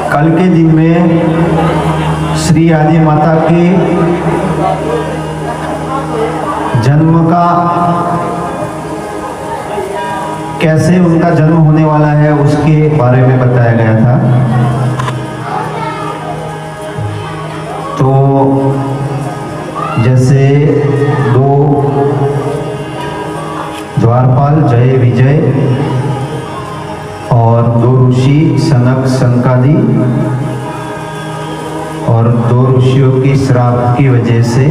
कल के दिन में श्री आदि माता के जन्म का कैसे उनका जन्म होने वाला है उसके बारे में बताया गया था। तो जैसे दो द्वारपाल जय विजय और दो ऋषि सनक सनकादि और दो ऋषियों की श्राप की वजह से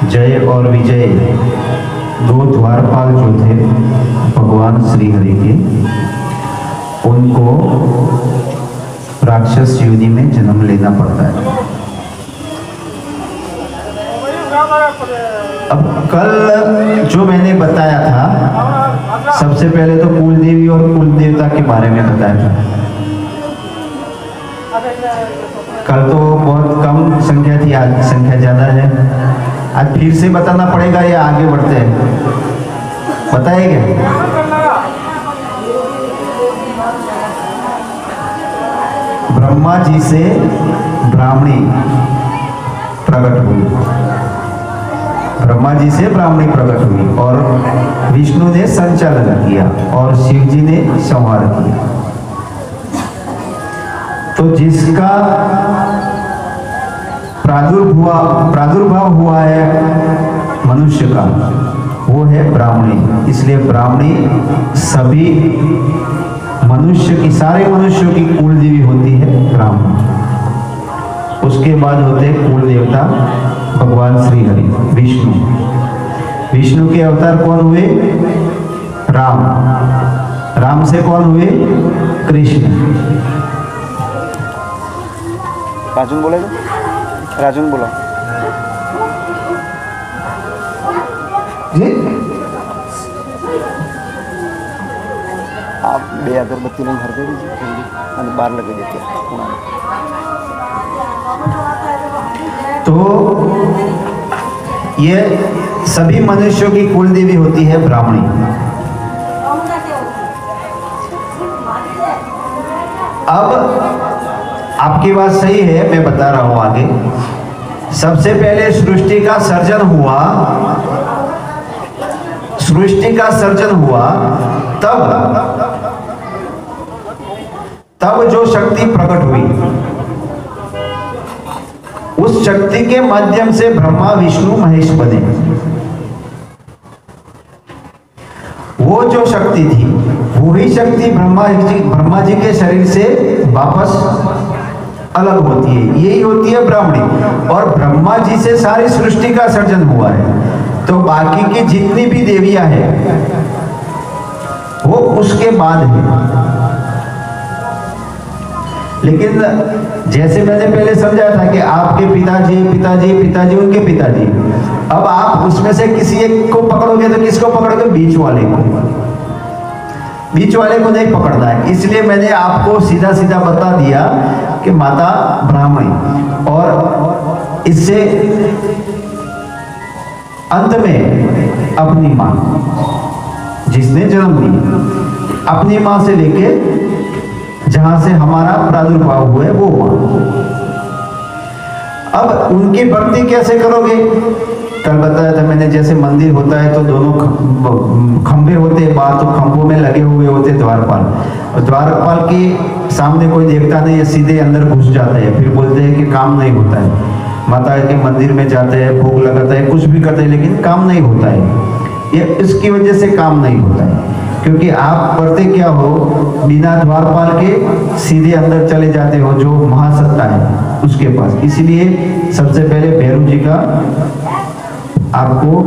जय और विजय दो द्वारपाल जो थे भगवान श्री हरि के, उनको राक्षस योनि में जन्म लेना पड़ता है। अब कल जो मैंने बताया था, सबसे पहले तो कुल देवी और कुल देवता के बारे में बताया था। कल तो बहुत कम संख्या थी, आज संख्या ज्यादा है। आज फिर से बताना पड़ेगा या आगे बढ़ते हैं? बताएंगे? ब्रह्मा जी से ब्राह्मणी प्रकट हुई, ब्रह्मा जी से ब्राह्मणी प्रकट हुई और विष्णु ने संचालन किया और शिव जी ने संहार किया। तो जिसका प्रादुर्भाव हुआ है मनुष्य का, वो है ब्राह्मणी। इसलिए ब्राह्मणी सभी मनुष्य की, सारे मनुष्यों की कुल देवी होती है ब्राह्मण। उसके बाद होते हैं कुल देवता भगवान श्री हरि विष्णु। विष्णु के अवतार कौन हुए? राम। राम से कौन हुए? कृष्ण। राजन बोले तो राजन बोला जी। आप बे अगरबत्ती में भर दे दीजिए और बाहर लगे देते हैं। तो ये सभी मनुष्यों की कुल देवी होती है ब्राह्मणी। अब आपकी बात सही है, मैं बता रहा हूं आगे। सबसे पहले सृष्टि का सर्जन हुआ, सृष्टि का सर्जन हुआ, तब जो शक्ति प्रकट हुई, उस शक्ति के माध्यम से ब्रह्मा विष्णु महेश बने। वो जो शक्ति थी, वही शक्ति ब्रह्मा जी के शरीर से वापस अलग होती है, यही होती है ब्राह्मणी। और ब्रह्मा जी से सारी सृष्टि का सर्जन हुआ है। तो बाकी की जितनी भी देवियां हैं वो उसके बाद है। लेकिन जैसे मैंने पहले समझा था कि आपके पिताजी पिताजी पिताजी उनके पिताजी, अब आप उसमें से किसी एक को पकड़ोगे तो किसको पकड़ोगे? बीच वाले को। बीच वाले को नहीं पकड़ना है। इसलिए मैंने आपको सीधा सीधा बता दिया कि माता ब्राह्मणी, और इससे अंत में अपनी मां जिसने जन्म लिया, अपनी मां से लेके जहां से हमारा प्रादुर्भाव हुआ है वो मां। अब उनकी भक्ति कैसे करोगे? कल बताया था मैंने, जैसे मंदिर होता है तो दोनों खंभे होते हैं, बाहर तो खंभों में लगे हुए होते द्वारपाल, और द्वारपाल के सामने कोई देखता नहीं है, सीधे अंदर घुस जाते हैं। फिर बोलते हैं कि काम नहीं होता है। माता के मंदिर में जाते हैं, भोग लगाते हैं, कुछ भी करते हैं, लेकिन काम नहीं होता है। ये इसकी वजह से काम नहीं होता है, क्योंकि आप करते क्या हो, बिना द्वारपाल के सीधे अंदर चले जाते हो जो महासत्ता है उसके पास। इसलिए सबसे पहले भैरव जी का आपको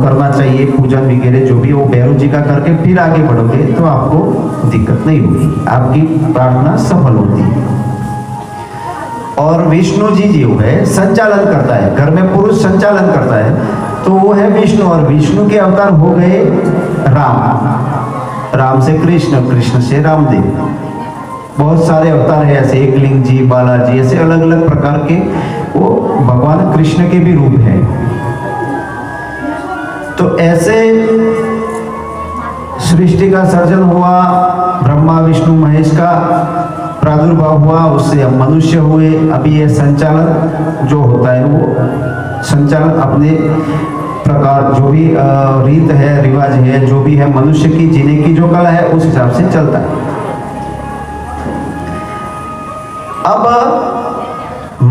करना चाहिए पूजन वगैरह जो भी, वो भैरव जी का करके फिर आगे बढ़ोगे तो आपको दिक्कत नहीं होगी, आपकी प्रार्थना सफल होती है। और विष्णु जी जो है संचालन करता है, घर में पुरुष संचालन करता है, तो वो है विष्णु। और विष्णु के अवतार हो गए राम, राम से कृष्ण, कृष्ण से रामदेव। बहुत सारे अवतार है ऐसे, एकलिंग जी, बालाजी, ऐसे अलग अलग प्रकार के वो भगवान कृष्ण के भी रूप है। तो ऐसे सृष्टि का सर्जन हुआ, ब्रह्मा विष्णु महेश का प्रादुर्भाव हुआ, उससे अब मनुष्य हुए। अभी ये संचालन जो होता है वो संचालन अपने प्रकार जो भी रीत है, रिवाज है, जो भी है, मनुष्य की जीने की जो कला है उस हिसाब से चलता है। अब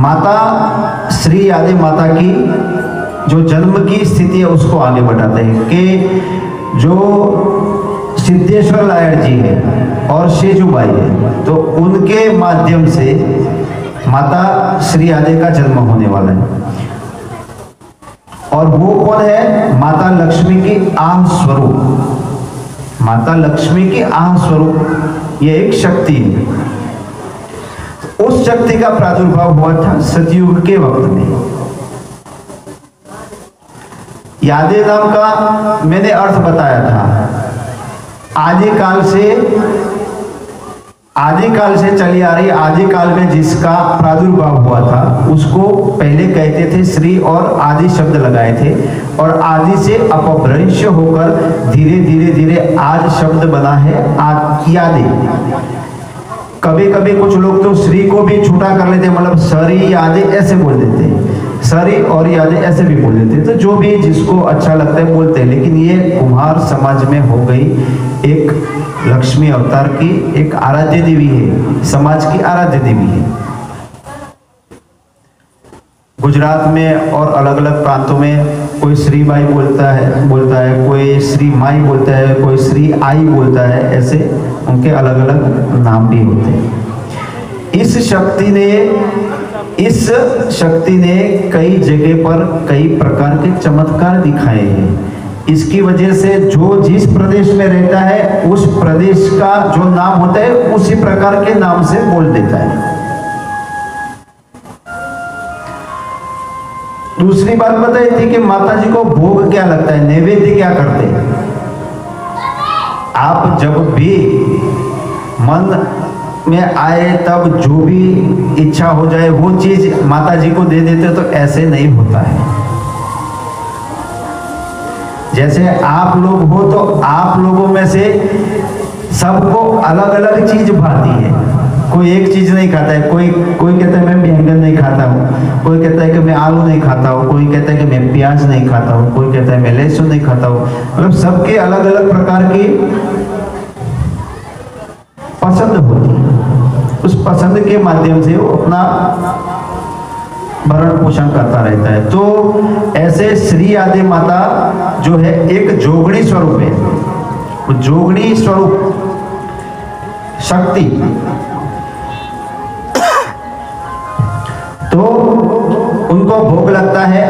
माता श्री आदि माता की जो जन्म की स्थिति है उसको आगे बढ़ाते हैं कि जो सिद्धेश्वर लायर जी है और शेजुबाई है, तो उनके माध्यम से माता श्री आदि का जन्म होने वाला है। और वो कौन है? माता लक्ष्मी की आह स्वरूप, माता लक्ष्मी की आह स्वरूप ये एक शक्ति है। उस शक्ति का प्रादुर्भाव हुआ था सतयुग के वक्त में। यादे नाम का मैंने अर्थ बताया था, आदिकाल से चली आ रही, आदिकाल में जिसका प्रादुर्भाव हुआ था उसको पहले कहते थे श्री और आदि शब्द लगाए थे, और आदि से अपभ्रंश होकर धीरे धीरे धीरे आज शब्द बना है यादे। कभी कभी कुछ लोग तो श्री को भी छूटा कर लेते, मतलब सरी यादे ऐसे बोल देते, सरी और यादे ऐसे भी बोल देते, तो जो भी जिसको अच्छा लगता है बोलते हैं। लेकिन ये कुम्हार समाज में हो गई एक लक्ष्मी अवतार की एक आराध्य देवी है, समाज की आराध्य देवी है। गुजरात में और अलग अलग प्रांतों में कोई श्री बाई बोलता है, कोई श्री माई बोलता है, कोई श्री आई बोलता है, ऐसे उनके अलग अलग नाम भी होते हैं। इस शक्ति ने कई जगह पर कई प्रकार के चमत्कार दिखाए हैं। इसकी वजह से जो जिस प्रदेश में रहता है उस प्रदेश का जो नाम होता है उसी प्रकार के नाम से बोल देता है। दूसरी बात बताई थी कि माता जी को भोग क्या लगता है, नैवेद्य क्या करते हैं। आप जब भी मन में आए तब जो भी इच्छा हो जाए वो चीज माता जी को दे देते, तो ऐसे नहीं होता है। जैसे आप लोग हो तो आप लोगों में से सबको अलग अलग चीज भाती है, कोई एक चीज नहीं खाता है। कोई कहता है मैं बैंगन नहीं खाता हूँ, कोई कहता है कि मैं आलू नहीं खाता हूँ, कोई कहता है कि मैं प्याज नहीं खाता हूँ, कोई कहता है मैं लहसुन नहीं खाता हूँ। मतलब सबके अलग अलग प्रकार की पसंद होती है, उस पसंद के माध्यम से वो अपना भरण पोषण करता रहता है। तो ऐसे श्री आदि माता जो है एक जोगणी स्वरूप है, वो जोगणी स्वरूप शक्ति। तो उनको भोग लगता है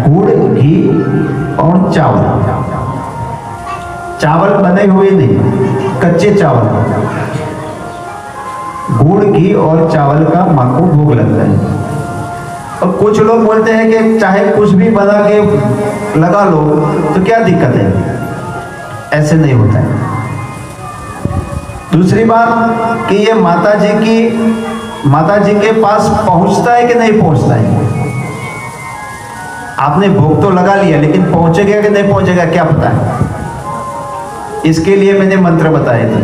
गुड़, घी और चावल। चावल बने हुए नहीं, कच्चे चावल, गुड़, घी और चावल का मां को भोग लगता है। और कुछ लोग बोलते हैं कि चाहे कुछ भी बना के लगा लो तो क्या दिक्कत है, ऐसे नहीं होता है। दूसरी बात कि ये माता जी के पास पहुंचता है कि नहीं पहुंचता है। आपने भोग तो लगा लिया, लेकिन पहुंचेगा कि नहीं पहुंचेगा क्या पता है। इसके लिए मैंने मंत्र बताए थे,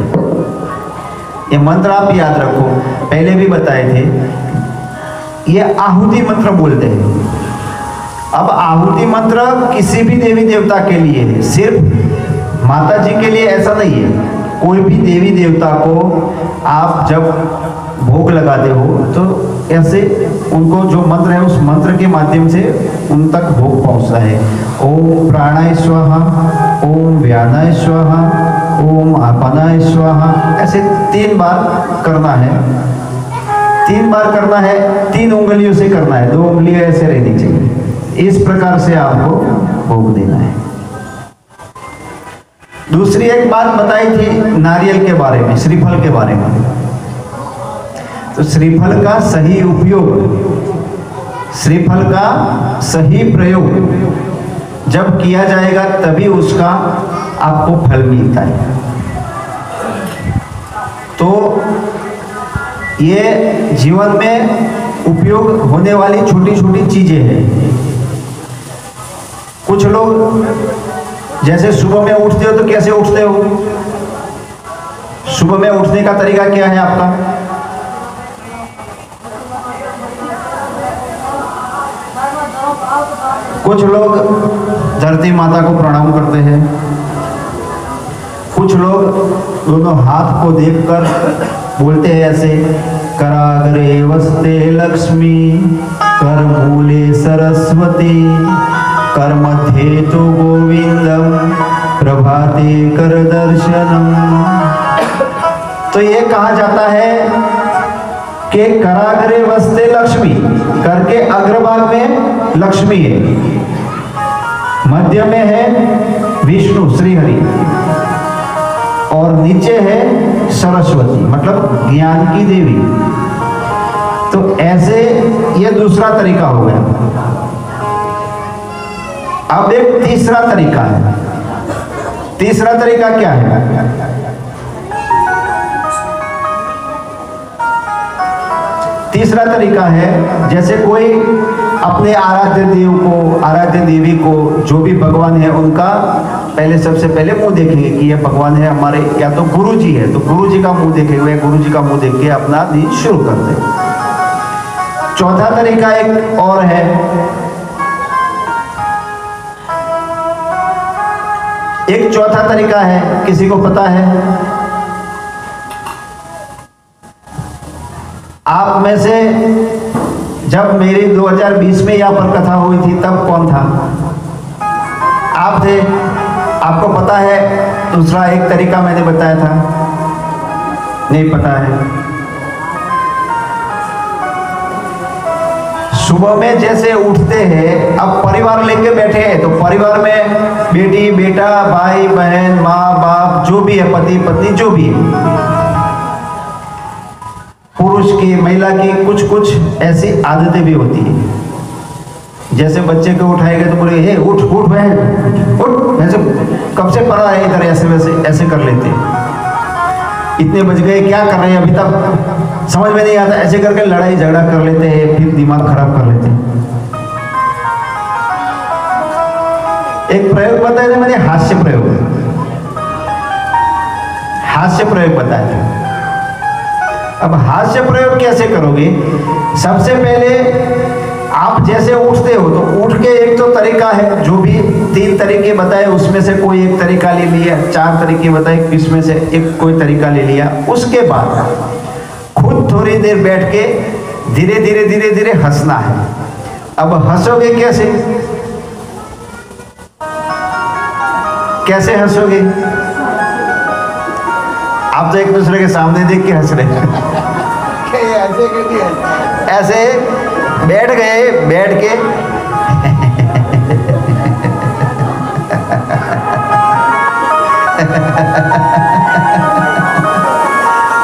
ये मंत्र आप याद रखो, पहले भी बताए थे। ये आहुति मंत्र बोलते हैं। अब आहुति मंत्र किसी भी देवी देवता के लिए है, सिर्फ माता जी के लिए ऐसा नहीं है। कोई भी देवी देवता को आप जब भोग लगाते हो तो ऐसे उनको जो मंत्र है उस मंत्र के माध्यम से उन तक भोग पहुंचता है। ओम प्राणाय स्वाहा, ओम व्यानाय स्वाहा, ओम आपानाय स्वाहा, ऐसे 3 बार करना है। 3 बार करना है, 3 उंगलियों से करना है, 2 उंगलियां ऐसे रहनी चाहिए। इस प्रकार से आपको भोग देना है। दूसरी एक बात बताई थी नारियल के बारे में, श्रीफल के बारे में। तो श्रीफल का सही उपयोग, श्रीफल का सही प्रयोग जब किया जाएगा तभी उसका आपको फल मिलता है। तो ये जीवन में उपयोग होने वाली छोटी छोटी चीजें हैं। कुछ लोग जैसे सुबह में उठते हो तो कैसे उठते हो? सुबह में उठने का तरीका क्या है आपका? कुछ लोग धरती माता को प्रणाम करते हैं, कुछ लोग दोनों हाथ को देखकर बोलते हैं ऐसे, कराग्रे वस्ते लक्ष्मी, कर मूले सरस्वती, कर मध्ये तो गोविंदम, प्रभाते कर दर्शनम। तो ये कहा जाता है कि कराग्रे वस्ते लक्ष्मी, कर के अग्रभाग में लक्ष्मी है, मध्य में है विष्णु श्री हरि और नीचे है सरस्वती मतलब ज्ञान की देवी। तो ऐसे ये दूसरा तरीका हो गया। अब एक तीसरा तरीका है। तीसरा तरीका क्या है? तीसरा तरीका है जैसे कोई अपने आराध्य देव को, आराध्य देवी को, जो भी भगवान है उनका पहले सबसे पहले मुंह देखेंगे कि ये भगवान है हमारे, या तो गुरु जी है तो गुरु जी का मुंह देखेंगे, गुरु जी का मुंह देख के अपना दिन शुरू कर दे। चौथा तरीका एक और है, एक चौथा तरीका है, किसी को पता है? आप में से जब मेरी 2020 में यहाँ पर कथा हुई थी तब कौन था? आप थे। आपको पता है दूसरा एक तरीका मैंने बताया था? नहीं पता है। सुबह में जैसे उठते हैं, अब परिवार लेके बैठे हैं तो परिवार में बेटी बेटा भाई बहन माँ बाप जो भी है, पति पत्नी जो भी है, पुरुष की महिला की कुछ कुछ ऐसी आदतें भी होती है। जैसे बच्चे को उठाएंगे तो बोले हे उठ उठ बहन उठ, ऐसे कब से पड़ा है इधर, ऐसे वैसे ऐसे कर लेते हैं। इतने बज गए क्या कर रहे हैं अभी तक समझ में नहीं आता, ऐसे करके लड़ाई झगड़ा कर लेते हैं, फिर दिमाग खराब कर लेते हैं। एक प्रयोग बताया था मैंने, हास्य प्रयोग। हास्य प्रयोग बताया था। अब हास्य प्रयोग कैसे करोगे? सबसे पहले आप जैसे उठते हो तो उठ के एक तो तरीका है, जो भी 3 तरीके बताए उसमें से कोई एक तरीका ले लिया, 4 तरीके बताए इसमें से एक कोई तरीका ले लिया। उसके बाद खुद थोड़ी देर बैठ के धीरे धीरे धीरे धीरे हंसना है। अब हंसोगे कैसे? कैसे हंसोगे? आप तो एक दूसरे के सामने देख के हंस रहे हैं। ऐसे बैठ गए, बैठ के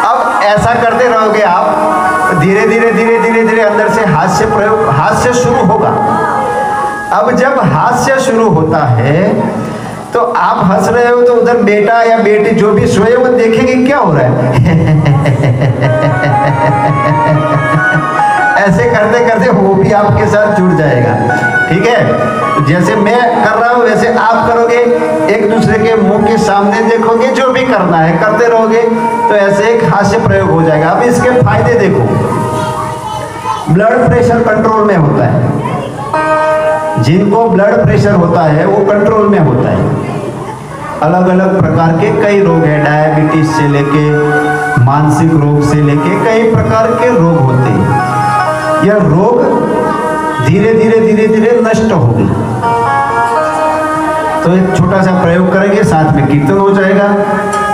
अब ऐसा करते रहोगे आप, धीरे धीरे धीरे धीरे धीरे अंदर से हास्य प्रयोग, हास्य शुरू होगा। अब जब हास्य शुरू होता है तो आप हंस रहे हो तो उधर बेटा या बेटी जो भी सोए वो देखेंगे क्या हो रहा है। ऐसे करते करते वो भी आपके साथ जुड़ जाएगा। ठीक है, जैसे मैं कर रहा हूं वैसे आप करोगे, एक दूसरे के मुंह के सामने देखोगे, जो भी करना है करते रहोगे तो ऐसे एक हास्य प्रयोग हो जाएगा। अब इसके फायदे देखो, ब्लड प्रेशर कंट्रोल में होता है। जिनको ब्लड प्रेशर होता है वो कंट्रोल में होता है। अलग अलग प्रकार के कई रोग हैं, डायबिटीज से लेके मानसिक रोग से लेके कई प्रकार के रोग होते हैं। यह रोग धीरे धीरे धीरे धीरे नष्ट होगी। तो एक छोटा सा प्रयोग करेंगे, साथ में कीर्तन हो जाएगा।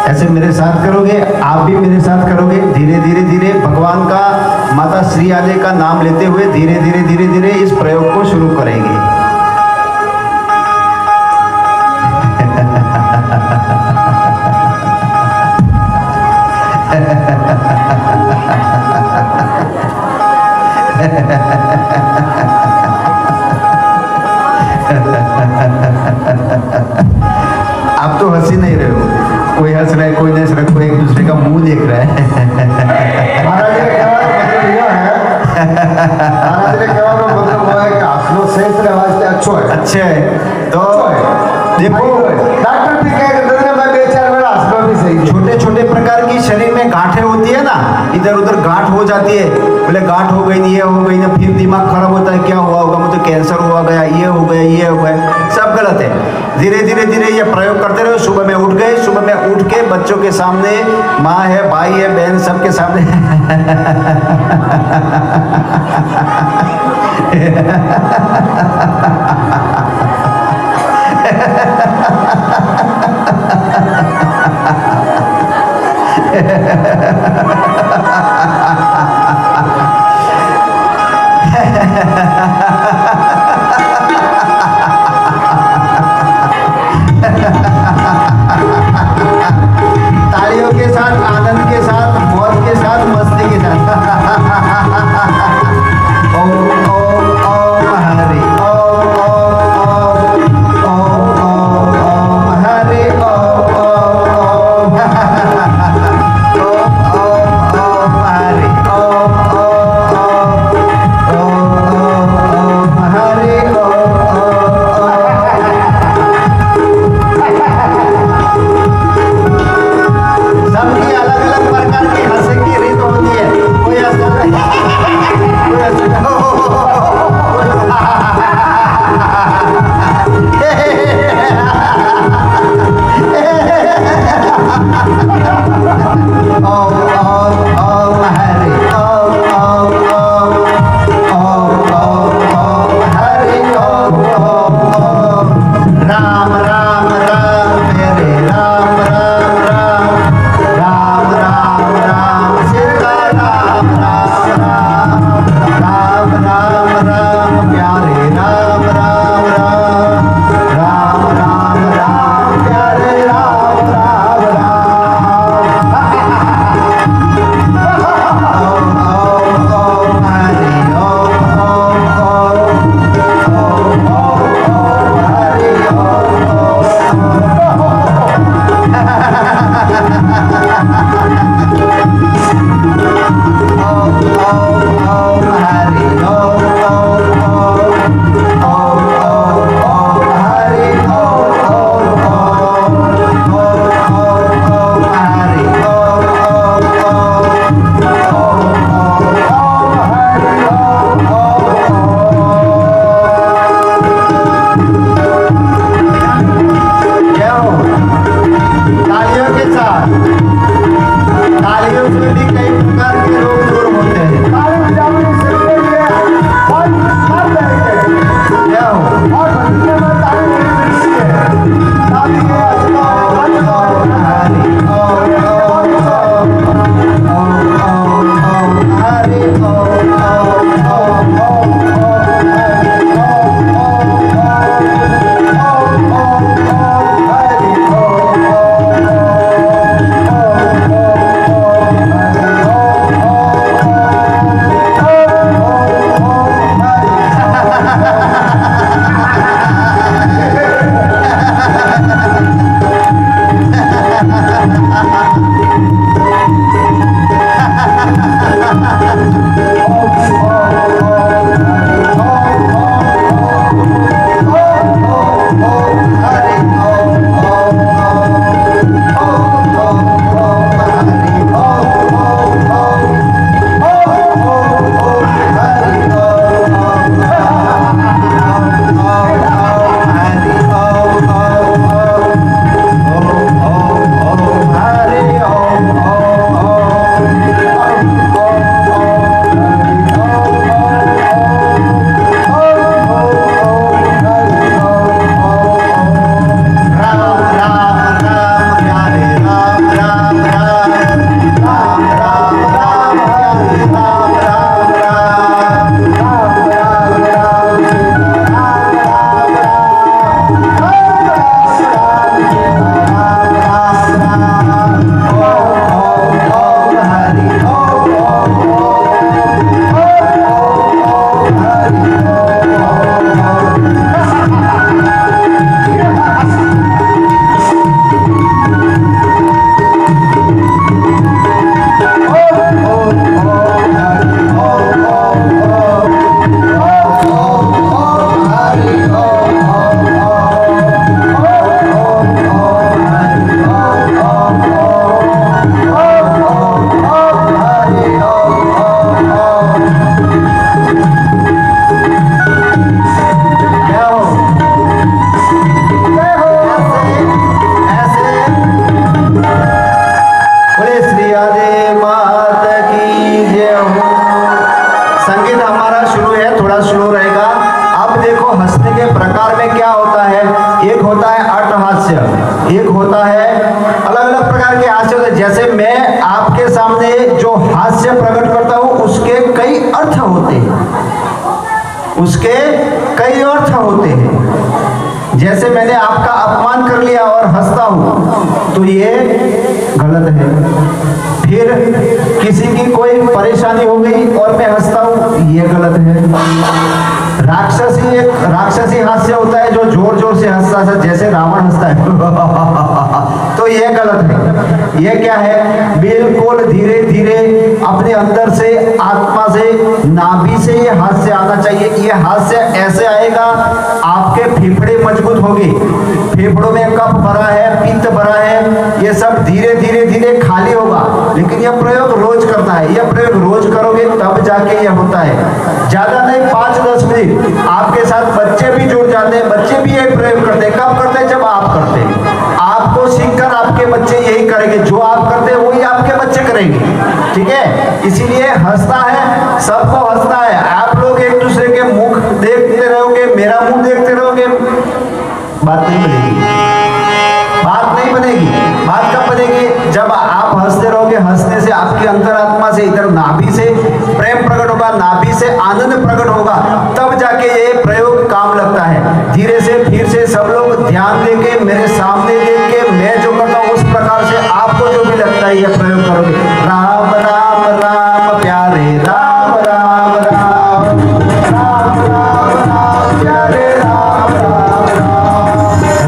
ऐसे मेरे साथ करोगे, आप भी मेरे साथ करोगे। धीरे धीरे धीरे भगवान का, माता श्री आदि का नाम लेते हुए धीरे धीरे धीरे धीरे इस प्रयोग को शुरू करेंगे। आप तो हंसी नहीं रहे हो, कोई हंस रहा है, कोई नहीं हंस रहा है, कोई एक दूसरे का मुंह देख रहा है। महाराज ने कहा मतलब यह है, महाराज ने कहा मतलब वो है कि हंसनो सही से वास्ते अच्छो है। अच्छे है तो देखो, डॉक्टर भी कह के दिन में 2-4 बार हंसनो भी सही है। छोटे छोटे प्रकार की शरीर में गांठें होती है ना, इधर उधर गांठ हो जाती है। बोले गांठ हो गई, ये हो गई ना, फिर दिमाग खराब होता है, क्या हुआ होगा, मुझे कैंसर हुआ गया, ये हो गया, ये हो गया, सब गलत है। धीरे धीरे धीरे ये प्रयोग करते रहो। सुबह में उठ गए, सुबह में उठ के बच्चों के सामने, माँ है, भाई है, बहन, सबके सामने तालियों के साथ, आनंद के साथ, मौज के साथ, मस्ती के साथ। ओम ओम ओम हरि ओम ओम ओम ओम हरि ओम ओम ओम हरि ओम ओम हरि ओम। सबकी अलग अलग प्रकार की हंसी की रीत होती है। कोई हंसता है, कोई हंसता ओम ओम ओम हरि ओम ओम ओम ओम ओम हरि ओम ओम ओम। राम राम राम मेरे राम राम राम, राम राम राम सीता राम राम राम, राम राम राम प्यारे राम राम राम, राम राम राम प्यारे राम राम राम। ओम ओम ओम हरि ओम ओम ओम ओम ओम हरि ओम ओम। हास्य, एक होता है अलग अलग प्रकार के हास्य होते हैं। जैसे मैं आपके सामने जो हास्य प्रकट करता हूं उसके कई अर्थ होते हैं, उसके कई अर्थ होते हैं। जैसे मैंने आपका अपमान कर लिया और हंसता हूं तो ये गलत है। फिर किसी की कोई परेशानी हो गई और मैं हंसता हूं, ये गलत है। राक्षसी हास्य होता है जो जोर जोर से हंसता है, जैसे रावण हंसता है तो ये गलत है। ये क्या है, बिल्कुल धीरे धीरे अपने अंदर से, आत्मा से, नाभि से ये हास्य आना चाहिए। ये हास्य ऐसे आएगा, आपके फेफड़े मजबूत होंगे, फेफड़ों में कफ भरा है, पित्त भरा है, ये सब धीरे धीरे धीरे खाली होगा। लेकिन यह प्रयोग रोज करना है, यह प्रयोग रोज करोगे तब जाके यह होता है। ज्यादा नहीं, 5-10 मिनट आपके साथ बच्चे भी जुड़ जाते हैं, बच्चे भी यही प्रयोग करते हैं। कब करते हैं, जब आप करते हैं। आपको सीखकर आपके बच्चे यही करेंगे, जो आप करते हैं वही आपके बच्चे करेंगे। ठीक है, इसीलिए हंसना है, सबको हंसना है। आप लोग एक दूसरे के मुख देखते रहोगे, मेरा मुंह देखते रहोगे, बात नहीं बनेगी। बात नहीं बनेगी। बात कब बनेगी, जब आप हंसते रहोगे। हंसने से आपकी अंतरात्मा से, इधर नाभि से प्रेम प्रकट होगा, नाभि से आनंद प्रकट होगा, तब जाके ये प्रयोग काम लगता है। धीरे से फिर से सब लोग ध्यान देके, मेरे सामने देख के, मैं जो करता हूँ उस प्रकार से आपको जो भी लगता है ये प्रयोग करोगे। राम राम राम प्यारे राम राम राम, राम राम राम प्यारे राम राम राम,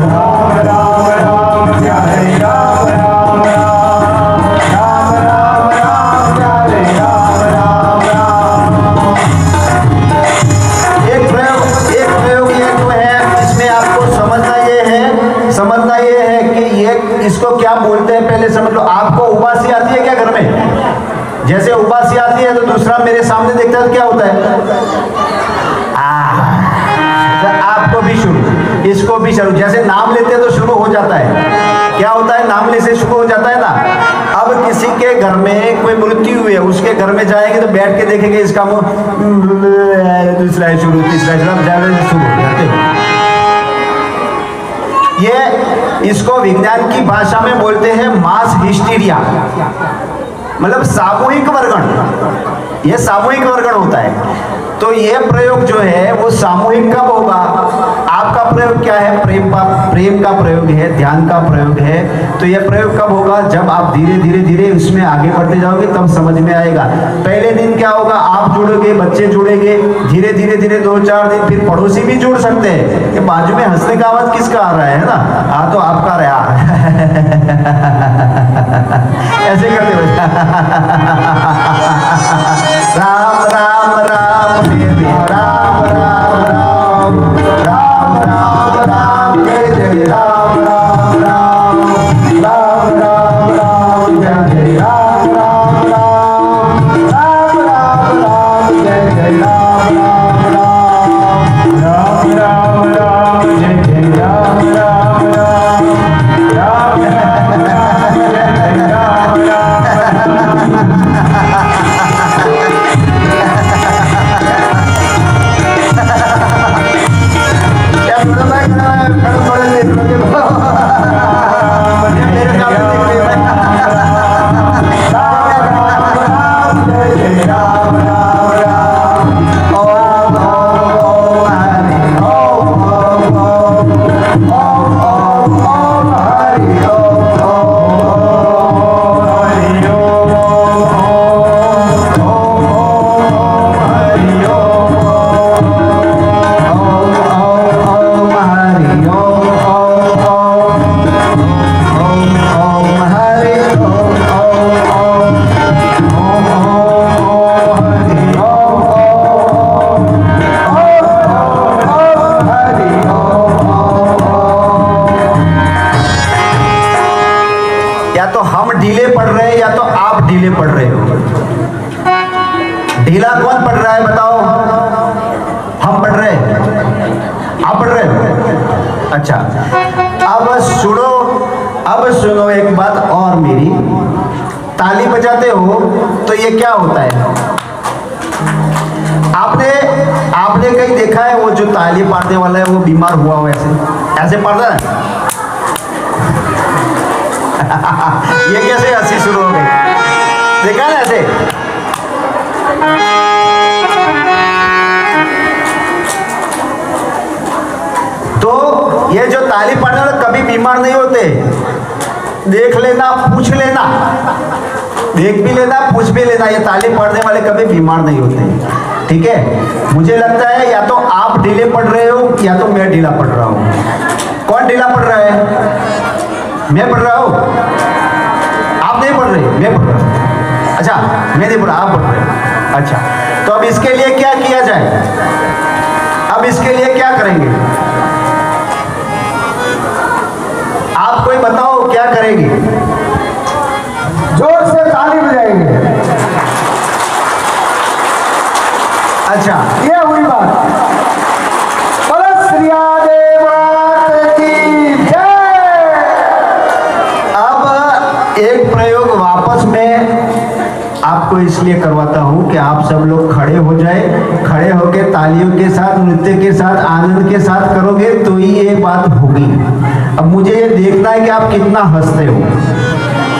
राम राम राम प्यारे राम राम राम, राम राम राम प्यारे राम राम राम। एक प्रयोग ये तो है, इसमें आपको समझना ये है कि ये इसको क्या बोलते हैं, पहले समझ लो। आपको उबासी आती है क्या घर में? जैसे उबासी आती है तो दूसरा मेरे सामने देखता है तो क्या होता है, तो आपको भी शुरू, इसको भी शुरू। जैसे नाम लेते हैं तो शुरू हो जाता है, क्या होता है, नाम लेने से शुरू हो जाता है ना। अब किसी के घर में कोई मृत्यु हुई है, उसके घर में जाएंगे तो बैठ के देखेंगे इसका मुंह, दूसरा है शुरू, तीसरा है शुरू हो जाते हैं। ये इसको विज्ञान की भाषा में बोलते हैं मास हिस्टीरिया, मतलब सामूहिक वर्गण। ये सामूहिक वर्गण होता है। तो ये प्रयोग जो है वो सामूहिक कब होगा? आपका प्रयोग क्या है, प्रेम का प्रयोग है, ध्यान का प्रयोग है। तो ये प्रयोग कब होगा? जब आप धीरे धीरे धीरे उसमें आगे बढ़ते जाओगे तब समझ में आएगा। पहले दिन क्या होगा, आप जुड़ोगे, बच्चे जुड़ेंगे, धीरे धीरे धीरे 2-4 दिन फिर पड़ोसी भी जुड़ सकते हैं कि बाजू में हंसने का आवाज किसका आ रहा है ना, हाँ तो आपका रहा ऐसे करते हुए राम राम राम जय राम राम राम, राम राम राम जय राम राम राम, राम राम राम जय राम राम राम, राम राम राम जय राम राम राम, राम राम राम जय राम राम राम, राम राम राम जय राम राम। ढीला कौन पढ़ रहा है बताओ? हम पढ़ रहे हैं, आप पढ़ रहे हो? अच्छा, अब सुनो एक बात और मेरी। ताली बजाते हो तो ये क्या होता है? आपने कहीं देखा है वो जो ताली पाड़ने वाला है वो बीमार हुआ हो ऐसे पढ़ता है? ये कैसे हंसी शुरू हो गई, देखा ना ऐसे। तो ये जो ताली पड़ने वाले कभी बीमार नहीं होते, देख लेना, पूछ लेना, देख भी लेना, पूछ भी लेना, ये ताली पढ़ने वाले कभी बीमार नहीं होते, ठीक है। मुझे लगता है या तो आप ढीले पढ़ रहे हो या तो मैं ढीला पढ़ रहा हूँ। कौन ढीला पढ़ रहा है? मैं पढ़ रहा हूँ, आप नहीं पढ़ रहे, मैं पढ़ रहा हूँ। अच्छा, मैं नहीं पढ़ रहा, आप पढ़ रहे हो। अच्छा, तो अब इसके लिए क्या किया जाए? अब इसके लिए क्या करेंगे? आप कोई बताओ क्या करेंगे? जोर से ताली बजाएंगे। अच्छा, ये हुई बात। श्रिया देवात की जय। अब एक प्रयोग वापस में आपको इसलिए करवाता हूं कि आप सब लोग खड़े हो जाए। खड़े होकर तालियों के साथ, नृत्य के साथ, आनंद के साथ करोगे तो ही ये बात होगी। अब मुझे ये देखना है कि आप कितना हंसते हो।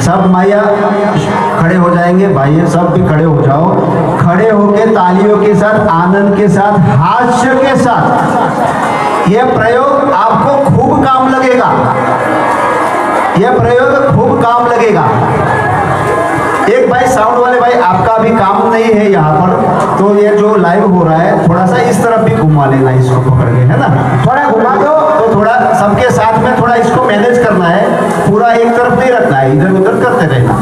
सब माया खड़े हो जाएंगे, भाई सब भी खड़े हो जाओ। खड़े होकर तालियों के साथ, आनंद के साथ, हास्य के साथ यह प्रयोग आपको खूब काम लगेगा। यह प्रयोग खूब काम लगेगा। एक भाई साउंड वाले भाई, आपका अभी काम नहीं है यहाँ पर, तो ये जो लाइव हो रहा है थोड़ा सा इस तरफ भी घुमा लेना, इसको पकड़ के, है ना, थोड़ा घुमा दो। तो थोड़ा सबके साथ में थोड़ा इसको मैनेज करना है, पूरा एक तरफ नहीं रखना है, इधर उधर करते रहना,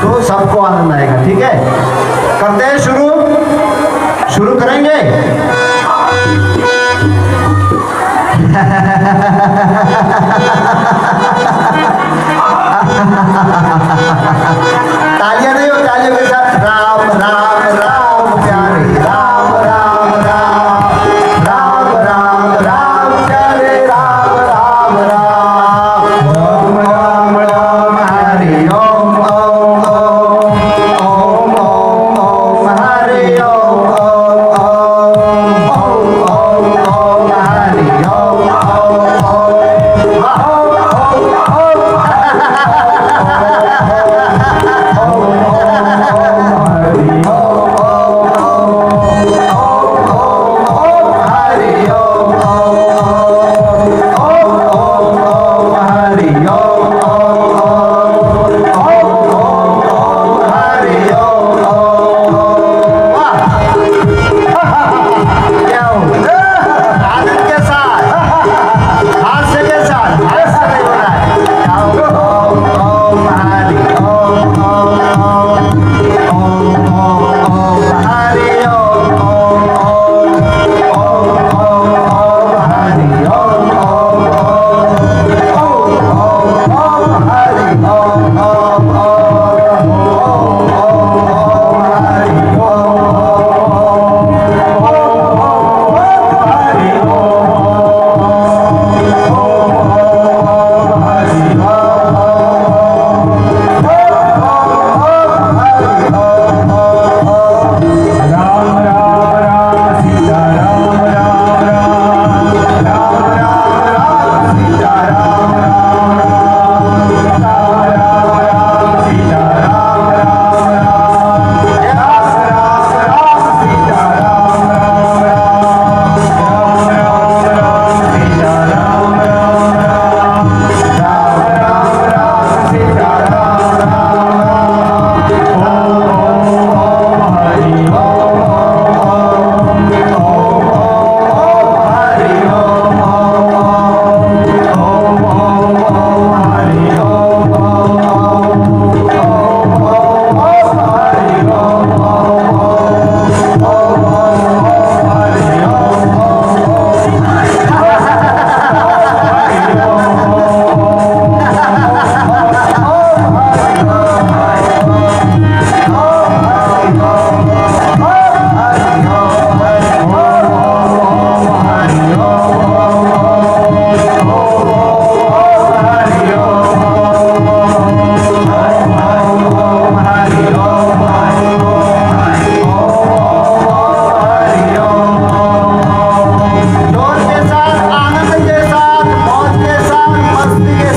तो सबको आनंद आएगा, ठीक है। करते हैं शुरू करेंगे। तालियां नहीं हो, तालियों के साथ राम राम राम प्यारे राम राम राम राम राम राम प्यारे राम राम राम ओम राम राम हरि ओम ओम ओम ओम ओम हरि ओम ओम ओम ओम ओम हरि ओम ओम ओम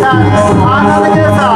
आनंद के साथ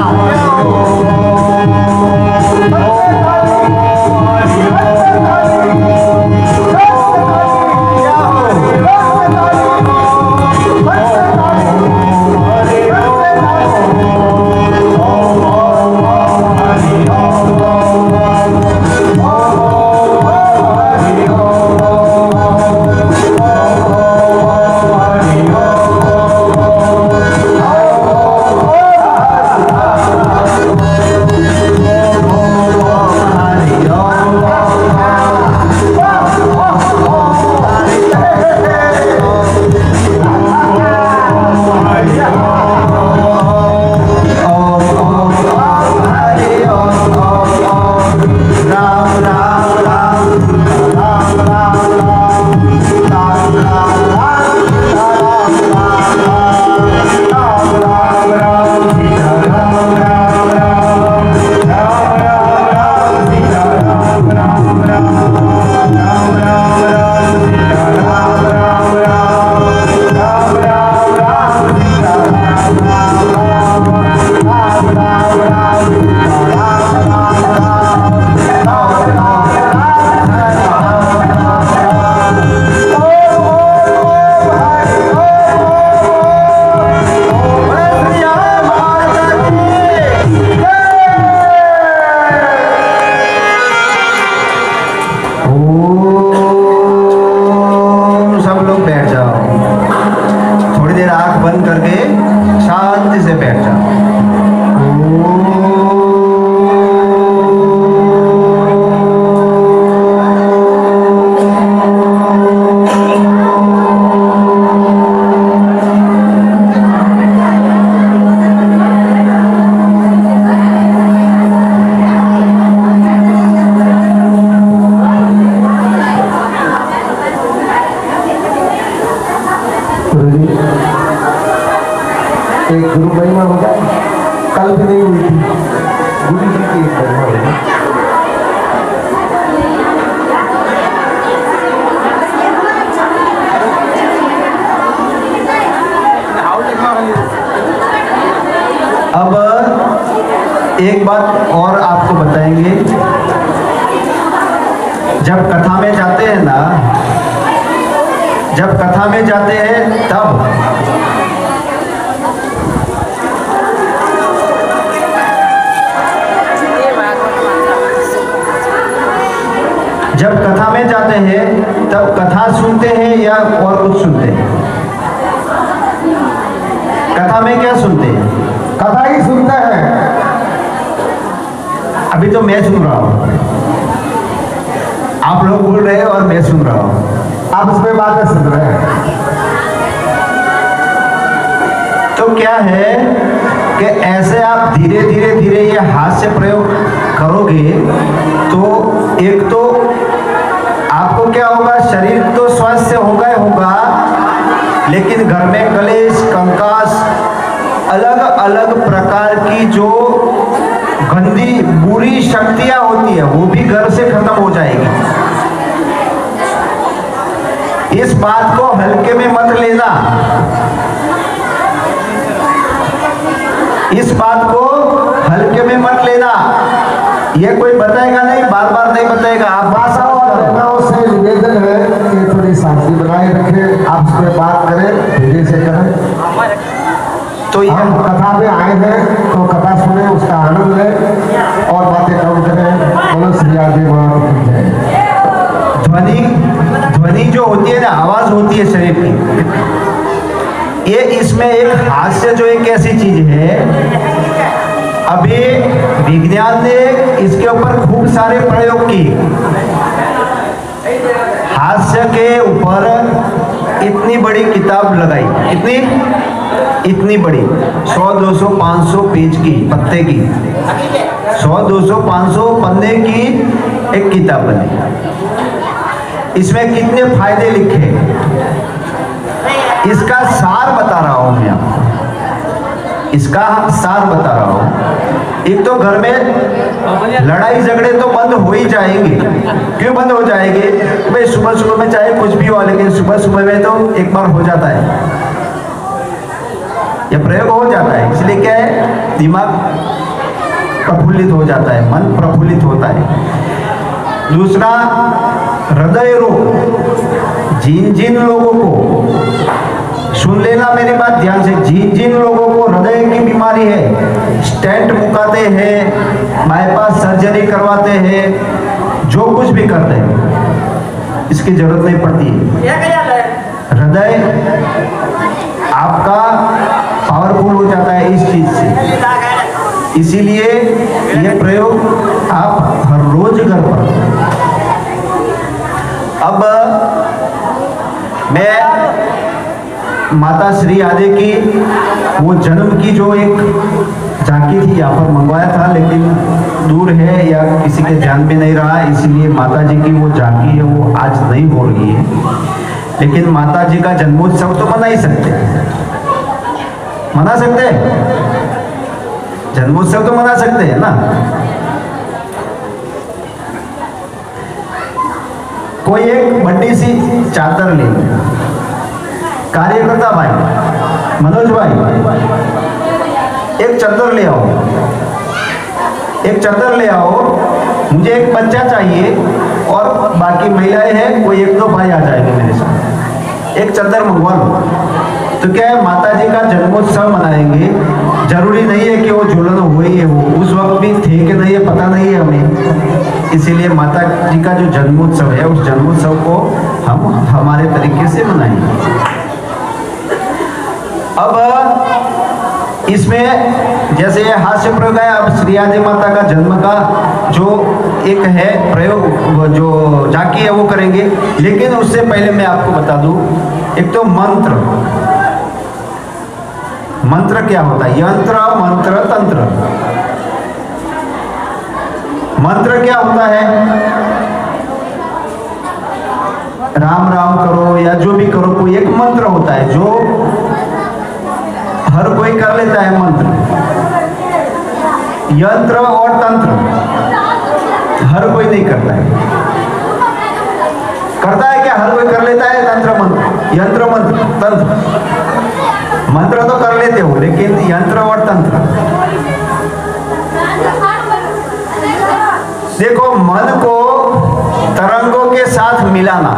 एक गुरु महिमा हो जाए, कल भी नहीं हुई थी गुरु जी की एक महिमा हो जाए। अब एक बात और आपको बताएंगे, जब कथा में जाते हैं ना, जब कथा में जाते हैं तब जब कथा में जाते हैं तब कथा सुनते हैं या और कुछ सुनते हैं? कथा में क्या सुनते हैं? कथा ही सुनते हैं। अभी तो मैं सुन रहा हूं, आप लोग बोल रहे हैं और मैं सुन रहा हूं, आप उसमें बातें सुन रहे हैं। तो क्या है कि ऐसे आप धीरे धीरे धीरे ये हाथ से प्रयोग करोगे तो एक तो आपको क्या होगा, शरीर तो स्वस्थ होगा ही होगा, लेकिन घर में कलेश कंकास अलग अलग प्रकार की जो गंदी बुरी शक्तियां होती है वो भी घर से खत्म हो जाएगी। इस बात को हल्के में मत लेना, इस बात को हल्के में मत लेना। ये कोई बताएगा नहीं, बार बार नहीं बताएगा, आप भाषा और घटनाओं से निवेदन है कि थोड़ी शांति बनाए रखें, आप उस पर बात करें, धीरे से करें। तो ये हम कथा में आए हैं तो कथा सुने, उसका आनंद लें और बातें कम करें। बोलो श्री आदि महाराज की जय। ध्वनि जो होती है ना, आवाज होती है शरीर की, ये इसमें एक हास्य जो एक ऐसी चीज है, अभी विज्ञान ने इसके ऊपर खूब सारे प्रयोग किए। हास्य के ऊपर इतनी बड़ी किताब लगाई, इतनी बड़ी 100, 200, 500 पेज की, पत्ते की, 100, 200, 500 पन्ने की एक किताब बनी। इसमें कितने फायदे लिखे, इसका सार बता रहा हूं मैं आपको, इसका सार बता रहा हूं। एक तो घर में लड़ाई झगड़े तो बंद हो ही जाएंगे। क्यों बंद हो जाएंगे? भाई सुबह सुबह में चाहे कुछ भी हो, लेकिन सुबह सुबह में तो एक बार हो जाता है। यह प्रयोग हो जाता है। इसलिए क्या है, दिमाग प्रफुल्लित हो जाता है, मन प्रफुल्लित होता है। दूसरा, हृदय रोग, जिन जिन लोगों को, सुन लेना मेरी बात ध्यान से, जिन जिन लोगों को हृदय की बीमारी है, स्टेंट मुकाते हैं, बाईपास सर्जरी करवाते हैं, जो कुछ भी करते हैं, इसकी जरूरत नहीं पड़ती है। हृदय आपका पावरफुल हो जाता है इस चीज से। इसीलिए यह प्रयोग आप हर रोज घर पर। अब मैं माता श्री आदि की वो जन्म की जो एक झांकी थी यहाँ पर मंगवाया था, लेकिन दूर है या किसी के ध्यान में नहीं रहा, इसलिए माता जी की वो झांकी है वो आज नहीं हो रही है। लेकिन माता जी का जन्मोत्सव तो मना ही सकते, मना सकते हैं, जन्मोत्सव तो मना सकते हैं ना। कोई एक बड़ी सी चादर ले, कार्यकर्ता भाई मनोज भाई एक चादर ले आओ, एक चादर ले आओ, मुझे एक बच्चा चाहिए और बाकी महिलाएं हैं, कोई एक दो भाई आ जाएंगे मेरे साथ, एक चादर मंगवा लो। तो क्या है, माता जी का जन्मोत्सव मनाएंगे, जरूरी नहीं है कि वो झूलन हुई है, वो उस वक्त भी थे कि नहीं है पता नहीं है हमें। इसीलिए माता जी का जो जन्मोत्सव है उस जन्मोत्सव को हम हमारे तरीके से मनाएंगे। अब इसमें जैसे ये हास्य प्रयोग है, अब श्री आदि माता का जन्म का जो एक है प्रयोग, जो झांकी है वो करेंगे। लेकिन उससे पहले मैं आपको बता दूं, एक तो मंत्र, मंत्र क्या होता है, यंत्र मंत्र तंत्र। मंत्र क्या होता है, राम राम करो या जो भी करो, कोई एक मंत्र होता है जो हर कोई कर लेता है। मंत्र, यंत्र और तंत्र हर कोई नहीं करता है। करता है क्या, हर कोई कर लेता है तंत्र मंत्र, यंत्र मंत्र तंत्र। मंत्र तो कर लेते हो, लेकिन यंत्र और तंत्र, देखो मन को तरंगों के साथ मिलाना,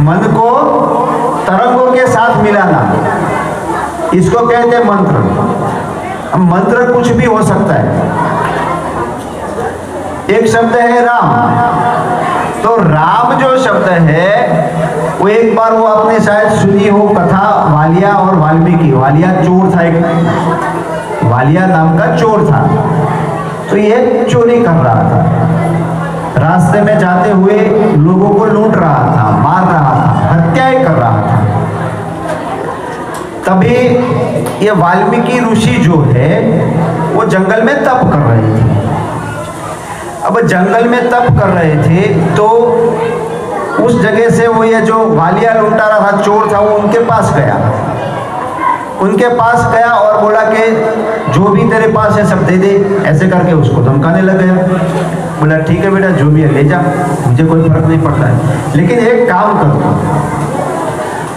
मन को तरंगों के साथ मिलाना, इसको कहते हैं मंत्र। अब मंत्र कुछ भी हो सकता है। एक शब्द है राम, तो राम जो शब्द है वो एक बार वो आपने शायद सुनी हो कथा, वालिया और वाल्मीकि। वालिया चोर था, एक वालिया नाम का चोर था, तो ये चोरी कर रहा था, रास्ते में जाते हुए लोगों को लूट रहा था, मार रहा था, हत्याएं कर रहा था। तभी ये वाल्मीकि ऋषि जो है वो जंगल में तप कर रहे थे। अब जंगल में तप कर रहे थे तो उस जगह से वो ये जो वालिया लूटा रहा था, चोर था, वो उनके पास गया, उनके पास गया और बोला कि जो भी तेरे पास है सब दे दे, ऐसे करके उसको धमकाने लग गया। बोला ठीक है बेटा, जो भी है ले जा, मुझे कोई फर्क नहीं पड़ता है, लेकिन एक काम कर,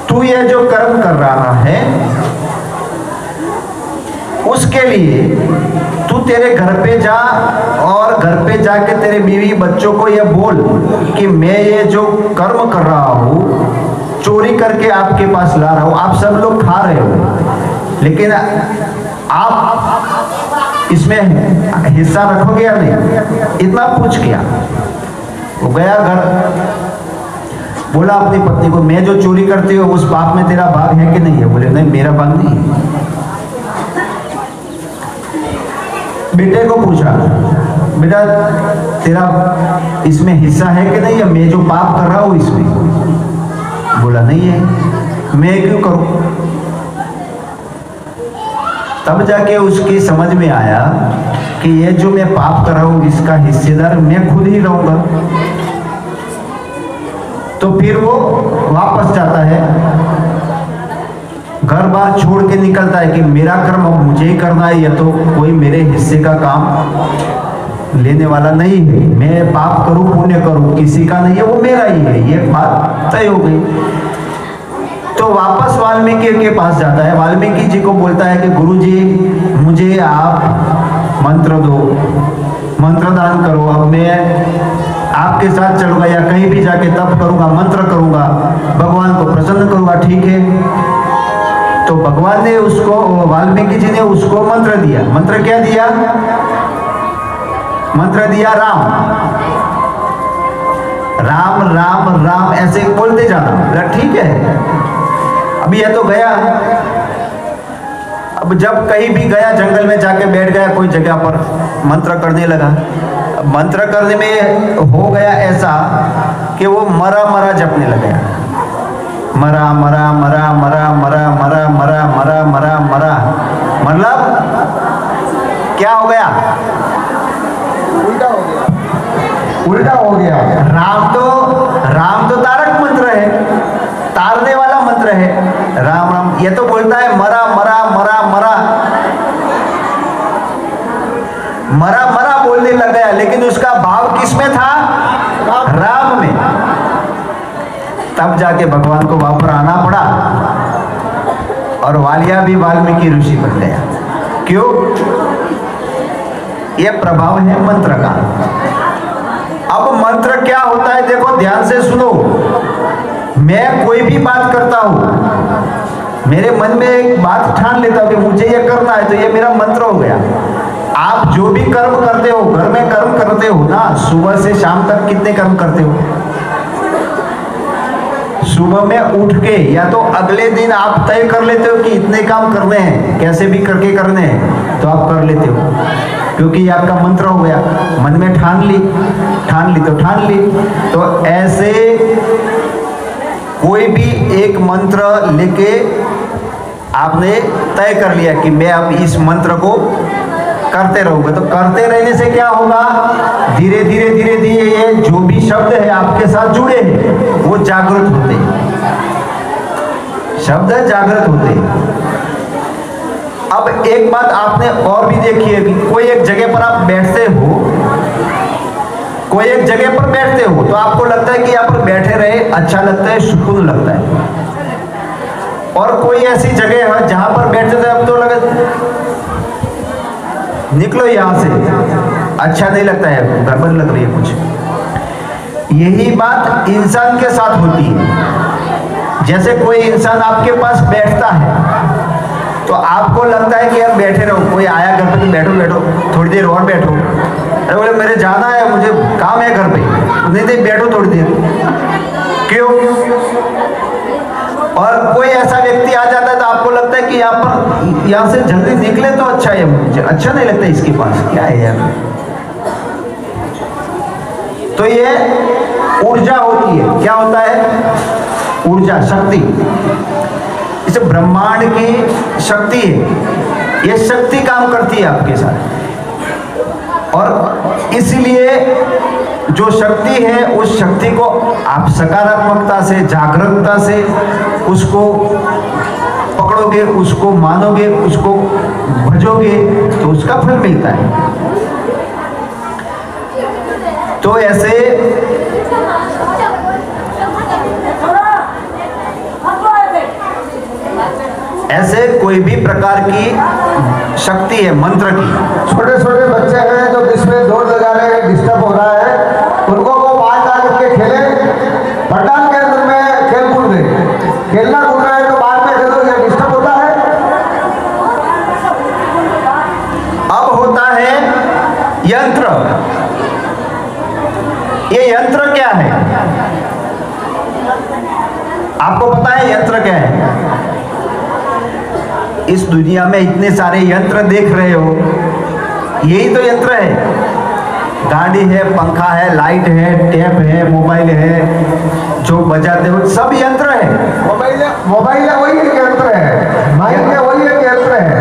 तू ये जो कर्म कर रहा है उसके लिए तू तेरे घर पे जा और घर पे जाके तेरे बीवी बच्चों को ये बोल कि मैं ये जो कर्म कर रहा हूँ, चोरी करके आपके पास ला रहा हूँ, आप सब लोग खा रहे हो, लेकिन आप इसमें हिस्सा रखोगे या नहीं, इतना पूछ किया। वो गया घर, बोला अपनी पत्नी को, मैं जो चोरी करती हूँ उस पाप में तेरा भाग है कि नहीं है? बोले नहीं, मेरा भाग नहीं है। बेटे को पूछा, बेटा तेरा इसमें हिस्सा है कि नहीं है, मैं जो पाप कर रहा हूँ इसमें? बोला नहीं है, मैं क्यों करूं? तब जाके उसकी समझ में आया कि ये जो मैं पाप कर रहा हूं इसका हिस्सेदार मैं खुद ही रहूंगा। तो फिर वो वापस जाता है, घर बार छोड़ के निकलता है कि मेरा कर्म अब मुझे ही करना है, या तो कोई मेरे हिस्से का काम लेने वाला नहीं है, मैं पाप करूं पुण्य करूं किसी का नहीं है, वो मेरा ही है, ये बात तय हो गई। तो वापस वाल्मीकि के पास जाता है, वाल्मीकि जी को बोलता है कि गुरु जी मुझे आप मंत्र दो, मंत्र दान करो, अब मैं आपके साथ चलूंगा या कहीं भी जाके तप करूंगा, मंत्र करूंगा, भगवान को प्रसन्न करूंगा। ठीक है। तो भगवान ने उसको, वाल्मीकि जी ने उसको मंत्र दिया। मंत्र क्या दिया? मंत्र दिया राम राम राम राम, ऐसे बोलते जाना। ठीक है। अब यह तो गया, अब जब कहीं भी गया, जंगल में जाके बैठ गया कोई जगह पर, मंत्र करने लगा। मंत्र करने में हो गया ऐसा कि वो मरा मरा जपने लगा, मरा मरा मरा मरा मरा मरा मरा मरा मरा मरा, मतलब क्या हो गया? उल्टा हो गया। राम तो तारक मंत्र है, तारने वाला मंत्र है, राम राम। ये तो बोलता है मरा मरा मरा मरा मरा मरा बोलने लग गया, लेकिन उसका भाव किस में था? राम में। तब जाके भगवान को वापस आना पड़ा और वालिया भी वाल्मीकि ऋषि बन गया। क्यों? यह प्रभाव है मंत्र का। अब मंत्र क्या होता है देखो, ध्यान से सुनो। मैं कोई भी बात करता हूं, मेरे मन में एक बात ठान लेता हूं कि मुझे ये करना है, तो ये मेरा मंत्र हो गया। आप जो भी कर्म करते हो, घर में कर्म करते हो ना, सुबह से शाम तक कितने कर्म करते हो? सुबह में उठ के या तो अगले दिन आप तय कर लेते हो कि इतने काम करने हैं, कैसे भी करके करने हैं, तो आप कर लेते हो, क्योंकि ये आपका मंत्र हो गया। मन में ठान ली तो ठान ली। तो ऐसे कोई भी एक मंत्र लेके आपने तय कर लिया कि मैं अब इस मंत्र को करते रहूंगा, तो करते रहने से क्या होगा? धीरे धीरे धीरे धीरे ये जो भी शब्द है आपके साथ जुड़े हैं वो जागृत होते हैं, शब्द जागृत होते हैं। अब एक बात आपने और भी देखी है कि कोई एक जगह पर आप बैठते हो, कोई एक जगह पर बैठते हो तो आपको लगता है कि यहाँ पर बैठे रहे अच्छा लगता है, सुकून लगता है। और कोई ऐसी जगह है जहां पर बैठते थे अब तो लगे निकलो यहां से, अच्छा नहीं लगता है, गड़बड़ लग रही है कुछ। यही बात इंसान के साथ होती है। जैसे कोई इंसान आपके पास बैठता है तो आपको लगता है कि यार बैठे रहो, कोई आया घर पे तो बैठो बैठो, थोड़ी देर और बैठो। अरे बोले मेरे जाना है, मुझे काम है घर पे, नहीं बैठो थोड़ी देर। क्यों? और कोई ऐसा व्यक्ति आ जाता है तो आपको लगता है कि यहाँ से जल्दी निकले तो अच्छा है, मुझे अच्छा नहीं लगता इसके पास, क्या है यार। तो ये ऊर्जा होती है। क्या होता है? ऊर्जा, शक्ति। इस ब्रह्मांड की शक्ति है, ये शक्ति काम करती है आपके साथ। और इसलिए जो शक्ति है उस शक्ति को आप सकारात्मकता से, जागरूकता से उसको पकड़ोगे, उसको मानोगे, उसको भजोगे तो उसका फल मिलता है। तो ऐसे कोई भी प्रकार की शक्ति है मंत्र की। छोटे छोटे बच्चे हैं जो जिसमें जोर लगा रहे हैं, डिस्टर्ब हो रहा है, उनको वो बाहर जा करके खेले, पंडाल के अंदर में खेल कूद दे, खेलना कूदना है तो बाद में खेलो, ये डिस्टर्ब होता है। अब होता है यंत्र। ये यंत्र क्या है? आपको पता है यंत्र क्या है? इस दुनिया में इतने सारे यंत्र देख रहे हो, यही तो यंत्र है। गाड़ी है, पंखा है, लाइट है, टेप है, मोबाइल है, जो बजाते हो सब यंत्र है। मोबाइल वही एक यंत्र है, माइक है वही एक यंत्र है,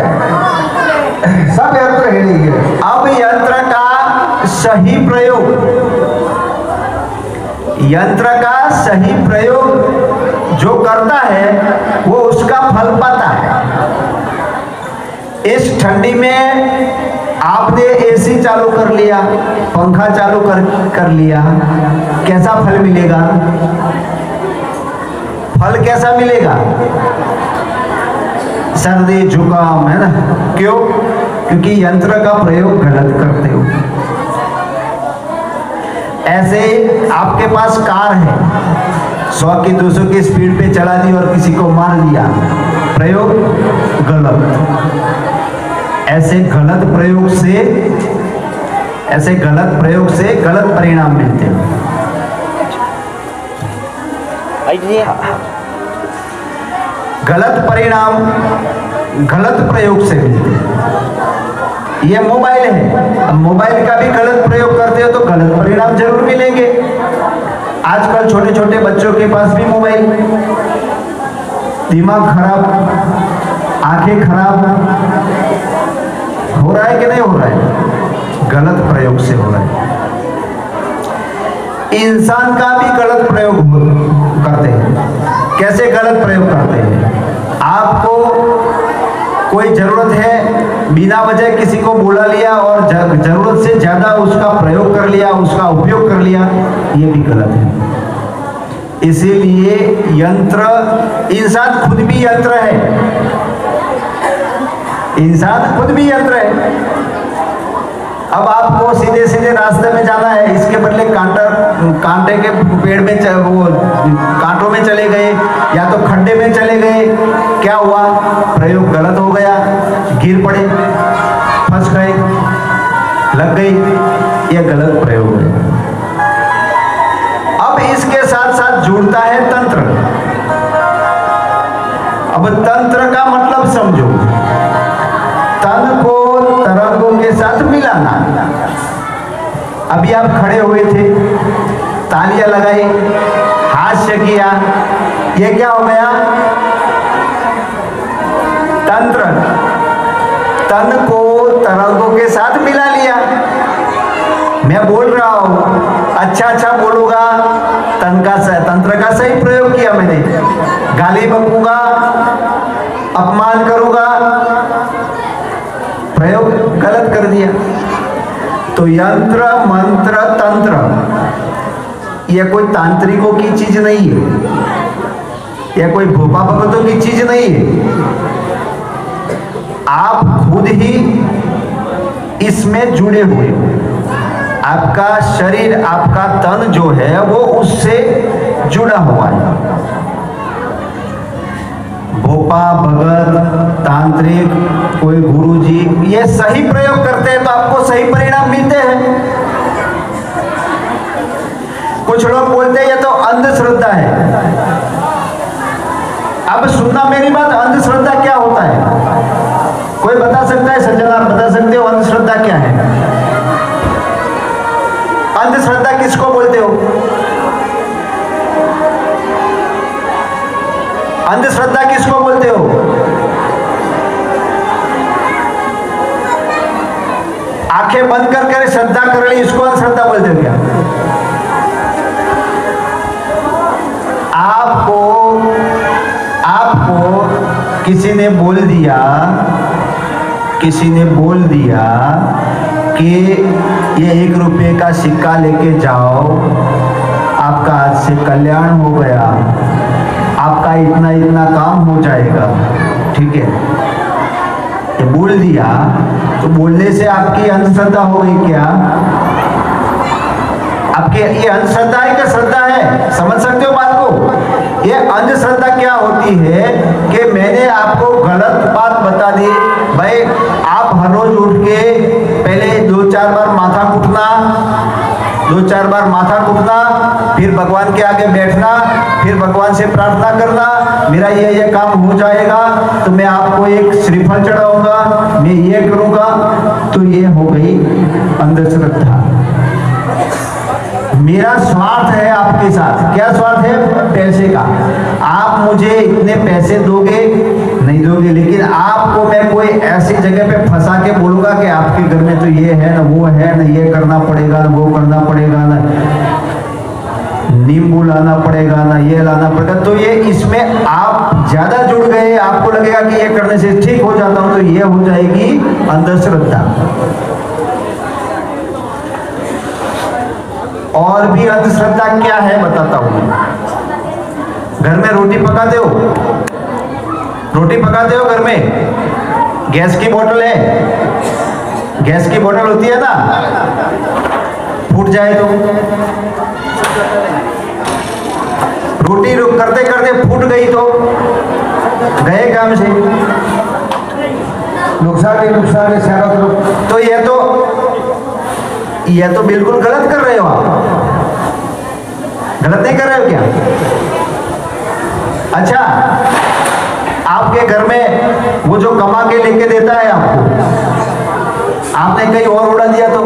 सब यंत्र है ये। अब यंत्र का सही प्रयोग, यंत्र का सही प्रयोग जो करता है वो उसका फल पाता है। इस ठंडी में आपने एसी चालू कर लिया, पंखा चालू कर लिया, कैसा फल मिलेगा? फल कैसा मिलेगा? सर्दी जुकाम, है ना? क्यों? क्योंकि यंत्र का प्रयोग गलत करते हो। ऐसे आपके पास कार है, 100 की 200 की स्पीड पे चला दी और किसी को मार दिया, प्रयोग गलत। ऐसे गलत प्रयोग से गलत परिणाम मिलते हैं। गलत परिणाम गलत प्रयोग से मिलते हैं। ये मोबाइल है, अब मोबाइल का भी गलत प्रयोग करते हो तो गलत परिणाम जरूर मिलेंगे। आजकल छोटे छोटे बच्चों के पास भी मोबाइल, दिमाग खराब, आंखें खराब हो रहा है कि नहीं हो रहा है? गलत प्रयोग से हो रहा है। इंसान का भी गलत प्रयोग करते हैं। कैसे गलत प्रयोग करते हैं? आपको कोई जरूरत है, बिना वजह किसी को बुला लिया और जरूरत से ज्यादा उसका प्रयोग कर लिया, उसका उपयोग कर लिया, ये भी गलत है। इसीलिए यंत्र, इंसान खुद भी यंत्र है, इंसान खुद भी यंत्र है। अब आपको सीधे सीधे रास्ते में जाना है, इसके बदले कांटे के पेड़ में वो कांटों में चले गए या तो खड्डे में चले गए, क्या हुआ? प्रयोग गलत हो गया, गिर पड़े, फंस गए, लग गई, यह गलत प्रयोग है। अब इसके साथ साथ जुड़ता है तंत्र। अब तंत्र का मतलब समझो, तन को तरंगों के साथ मिलाना। अभी आप खड़े हुए थे, तालियां लगाई, हास्य किया, ये क्या हो गया? तंत्र। तन को तरंगों के साथ मिला लिया। मैं बोल रहा हूं, अच्छा बोलूंगा, तंत्र का सही प्रयोग किया मैंने। गाली बकूंगा, अपमान करूंगा, प्रयोग गलत कर दिया। तो यंत्र, मंत्र, तंत्र यह कोई तांत्रिकों की चीज नहीं है, यह कोई भोपा भगतों की चीज नहीं है। आप खुद ही इसमें जुड़े हुए हो। आपका शरीर, आपका तन जो है वो उससे जुड़ा हुआ है। भोपा भगत, तांत्रिक, कोई गुरुजी, ये सही प्रयोग करते हैं तो आपको सही परिणाम मिलते हैं। कुछ लोग बोलते हैं ये तो अंधश्रद्धा है। अब सुनना मेरी बात, अंधश्रद्धा क्या होता है? कोई बता सकता है? सज्जन, आप बता सकते हो अंधश्रद्धा क्या है? अंधश्रद्धा किसको बोलते हो? अंधश्रद्धा किसको बोलते हो? आंखें बंद कर श्रद्धा कर ली, इसको अंधश्रद्धा बोलते हो क्या? आपको किसी ने बोल दिया कि ये 1 रुपये का सिक्का लेके जाओ, आपका आज से कल्याण हो गया, आपका इतना काम हो जाएगा, ठीक है? ये बोल दिया तो बोलने से आपकी अंधश्रद्धा हो गई क्या? आपके ये अंधश्रद्धा है क्या श्रद्धा है? समझ सकते हो बात को? ये अंधश्रद्धा क्या होती है कि मैंने आपको गलत बात बता दी। भाई आप हर रोज उठ के पहले 2-4 बार माथा कुटना, फिर भगवान के आगे बैठना, फिर भगवान से प्रार्थना करना, मेरा ये काम हो जाएगा तो मैं आपको एक श्रीफल चढ़ाऊंगा, मैं ये करूंगा। तो ये हो गई अंधश्रद्धा। मेरा स्वार्थ है आपके साथ। क्या स्वार्थ है? पैसे का। आप मुझे इतने पैसे दोगे, नहीं दोगे, लेकिन आपको मैं कोई ऐसी जगह पे फंसा के बोलूंगा कि आपके घर में तो ये है ना, वो है ना, ये करना पड़ेगा ना, वो करना पड़ेगा ना, नींबू लाना पड़ेगा ना, ये लाना पड़ेगा। तो ये इसमें आप ज्यादा जुड़ गए, आपको लगेगा कि ये करने से ठीक हो जाता हूं, तो ये हो जाएगी अंधश्रद्धा। और भी अंधश्रद्धा क्या है बताता हूं। घर में रोटी पकाते हो, रोटी पकाते हो घर में, गैस की बोतल है, गैस की बोतल होती है ना, फूट जाए तो रोटी करते करते फूट गई तो गए काम से, नुकसान ही नुकसान है चारों तरफ। तो यह तो बिल्कुल गलत कर रहे हो आप, गलत नहीं कर रहे हो क्या? अच्छा, आपके घर में वो जो कमा के लेके देता है आपको, आपने कहीं और उड़ा दिया तो